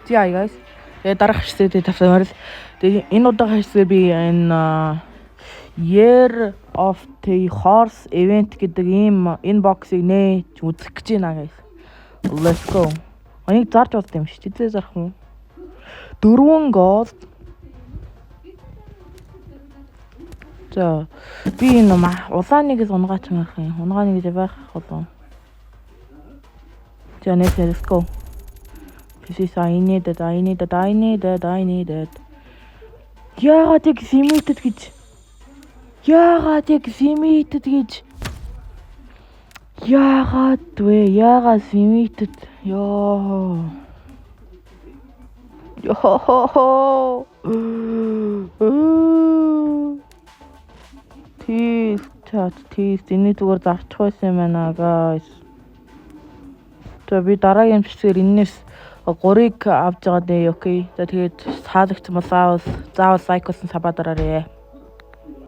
За guys. Тэгээ дараах хэсэгт тавьсан. Тэгээ энэ удаагийн хэсгээр би энэ Year of the Horse event гэдэг энэ боксыг нээж үзэх гэж байна guys. Let's go. Энийг зарж болд юм шүү. Тэдээ зарах юм. 4 gold. За би энэ улааныг унгаач марах юм. Унгааны гэж байх болов. За let's go. This is I need it. Яагаад яг limited гэж? Яагаад вэ? Яагаад limited? Ёо. Тийс энэ зүгээр зарчих байсан юм байна guys. За би дараагийн хэсгээр энэс 3-ыг авч байгаа дээ. Окей. За тэгээд таалагдсан бол заавал лайк болсон сабаа дараарай.